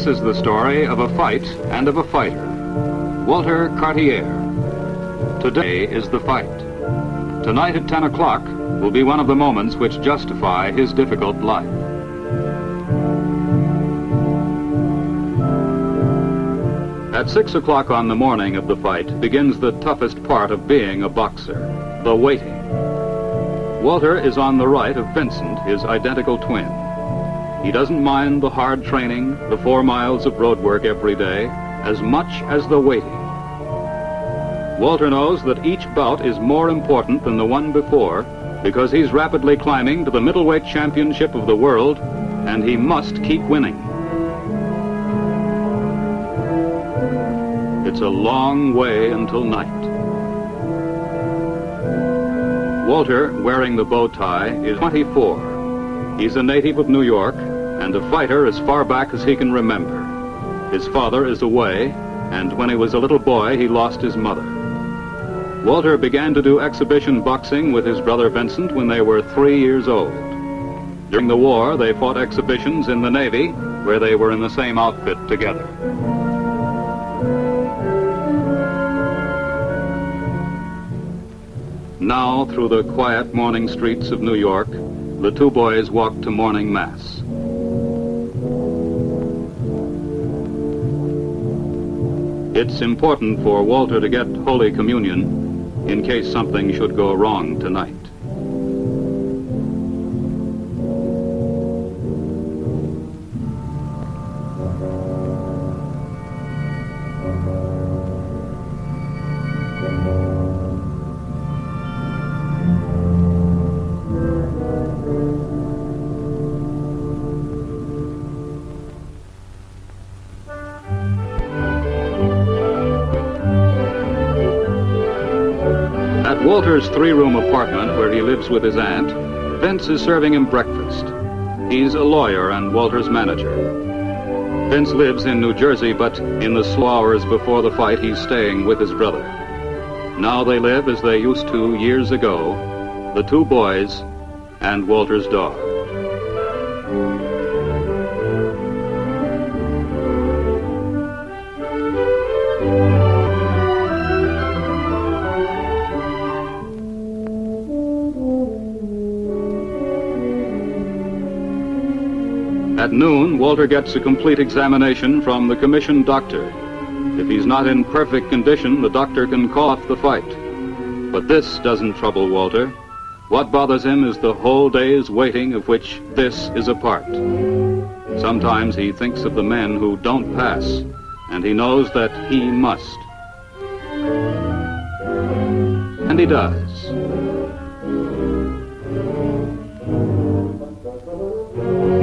This is the story of a fight and of a fighter, Walter Cartier. Today is the fight. Tonight at 10 o'clock will be one of the moments which justify his difficult life. At 6 o'clock on the morning of the fight begins the toughest part of being a boxer, the waiting. Walter is on the right of Vincent, his identical twin. He doesn't mind the hard training, the 4 miles of road work every day, as much as the waiting. Walter knows that each bout is more important than the one before because he's rapidly climbing to the middleweight championship of the world, and he must keep winning. It's a long way until night. Walter, wearing the bow tie, is 24. He's a native of New York and a fighter as far back as he can remember. His father is away, and when he was a little boy, he lost his mother. Walter began to do exhibition boxing with his brother Vincent when they were 3 years old. During the war, they fought exhibitions in the Navy, where they were in the same outfit together. Now, through the quiet morning streets of New York, the two boys walk to morning mass. It's important for Walter to get Holy Communion in case something should go wrong tonight. At Walter's 3-room apartment where he lives with his aunt, Vince is serving him breakfast. He's a lawyer and Walter's manager. Vince lives in New Jersey, but in the slow hours before the fight, he's staying with his brother. Now they live as they used to years ago, the two boys and Walter's dog. At noon, Walter gets a complete examination from the commissioned doctor. If he's not in perfect condition, the doctor can call off the fight. But this doesn't trouble Walter. What bothers him is the whole day's waiting, of which this is a part. Sometimes he thinks of the men who don't pass, and he knows that he must. And he does.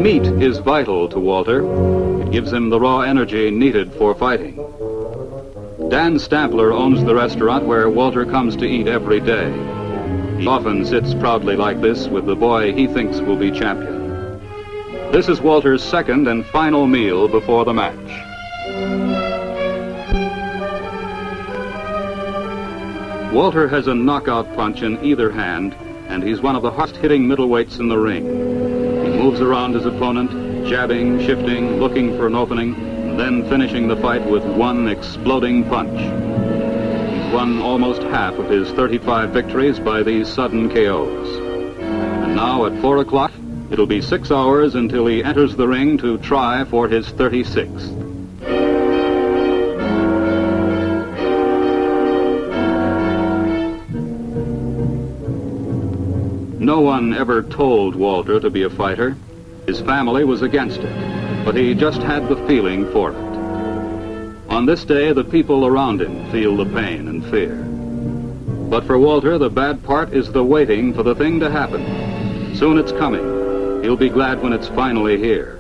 Meat is vital to Walter. It gives him the raw energy needed for fighting. Dan Stampler owns the restaurant where Walter comes to eat every day. He often sits proudly like this with the boy he thinks will be champion. This is Walter's second and final meal before the match. Walter has a knockout punch in either hand, and he's one of the hardest-hitting middleweights in the ring. He moves around his opponent, jabbing, shifting, looking for an opening, and then finishing the fight with one exploding punch. He's won almost half of his 35 victories by these sudden KOs. And now at 4 o'clock, it'll be 6 hours until he enters the ring to try for his 36th. No one ever told Walter to be a fighter. His family was against it, but he just had the feeling for it. On this day, the people around him feel the pain and fear. But for Walter, the bad part is the waiting for the thing to happen. Soon it's coming. He'll be glad when it's finally here.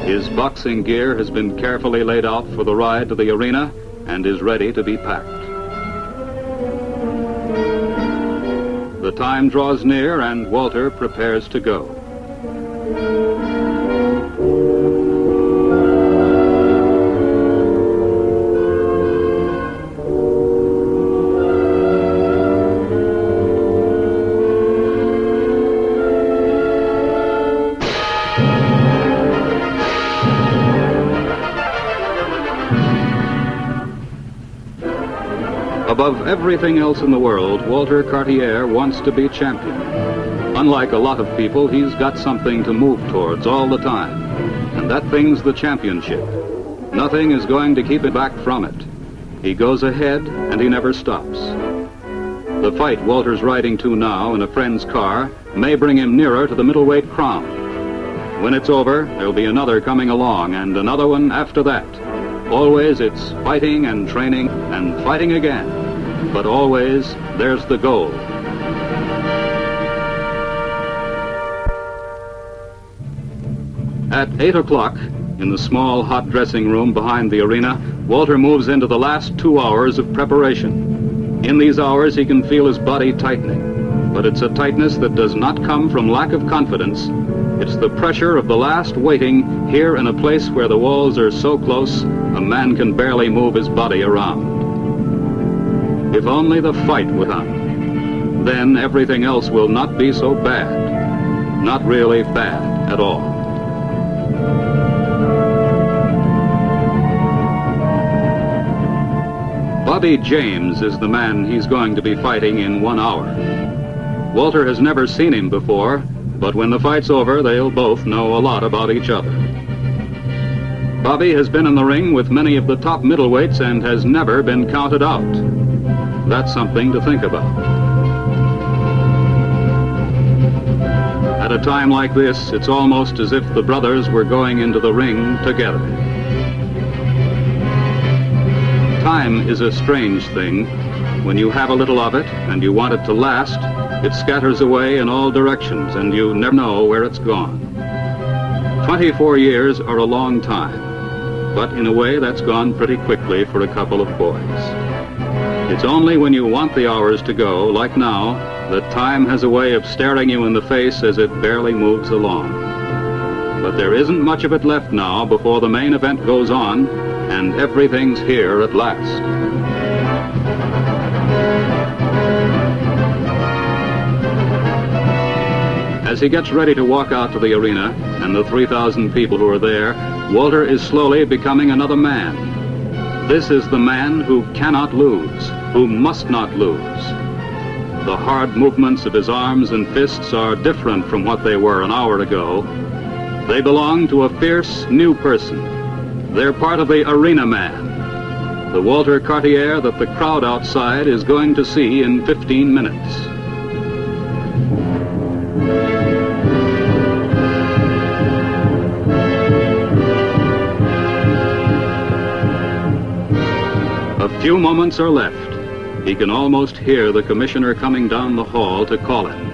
His boxing gear has been carefully laid out for the ride to the arena and is ready to be packed. The time draws near and Walter prepares to go. Above everything else in the world, Walter Cartier wants to be champion. Unlike a lot of people, he's got something to move towards all the time, and that thing's the championship. Nothing is going to keep him back from it. He goes ahead, and he never stops. The fight Walter's riding to now in a friend's car may bring him nearer to the middleweight crown. When it's over, there'll be another coming along, and another one after that. Always it's fighting and training and fighting again. But always there's the goal. At 8 o'clock, in the small hot dressing room behind the arena, Walter moves into the last 2 hours of preparation. In these hours, he can feel his body tightening, but it's a tightness that does not come from lack of confidence. It's the pressure of the last waiting here in a place where the walls are so close, a man can barely move his body around. If only the fight would come. Then everything else will not be so bad. Not really bad at all. Bobby James is the man he's going to be fighting in 1 hour. Walter has never seen him before, but when the fight's over, they'll both know a lot about each other. Bobby has been in the ring with many of the top middleweights and has never been counted out. That's something to think about. At a time like this, it's almost as if the brothers were going into the ring together. Time is a strange thing. When you have a little of it and you want it to last, it scatters away in all directions and you never know where it's gone. 24 years are a long time, but in a way that's gone pretty quickly for a couple of boys. It's only when you want the hours to go, like now, that time has a way of staring you in the face as it barely moves along. But there isn't much of it left now before the main event goes on, and everything's here at last. As he gets ready to walk out to the arena, and the 3,000 people who are there, Walter is slowly becoming another man. This is the man who cannot lose, who must not lose. The hard movements of his arms and fists are different from what they were an hour ago. They belong to a fierce new person. They're part of the arena man, the Walter Cartier that the crowd outside is going to see in 15 minutes. A few moments are left. He can almost hear the commissioner coming down the hall to call him.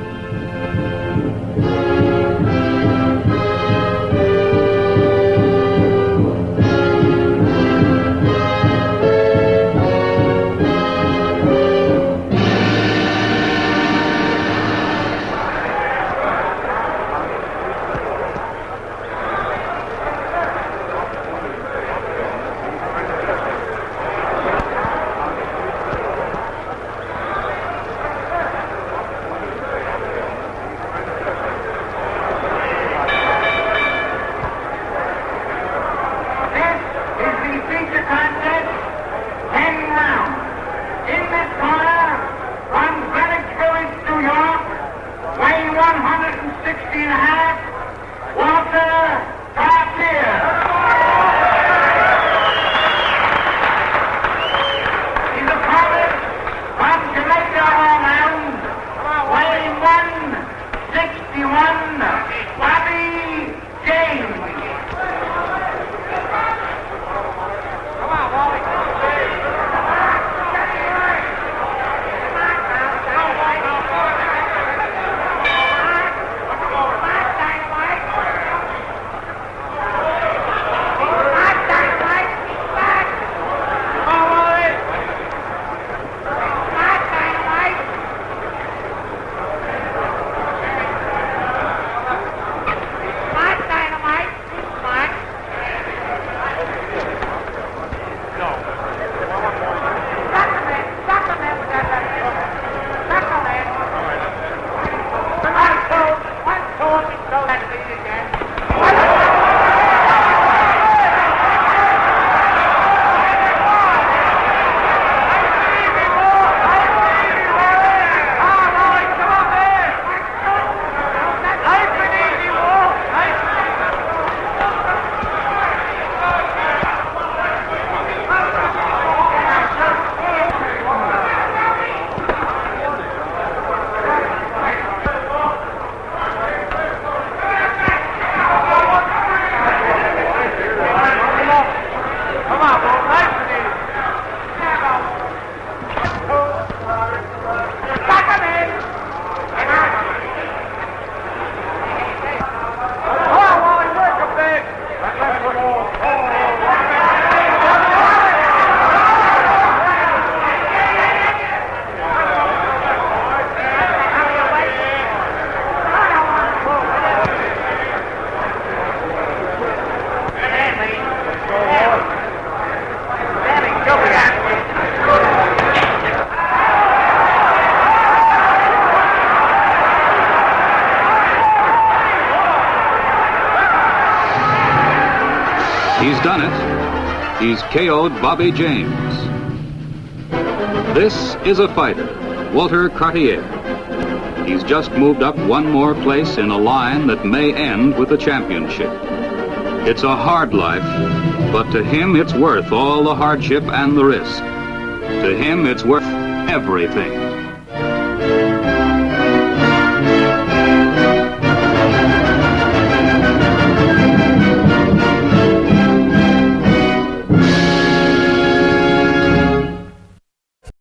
He's done it. He's KO'd Bobby James. This is a fighter, Walter Cartier. He's just moved up one more place in a line that may end with a championship. It's a hard life, but to him it's worth all the hardship and the risk. To him it's worth everything.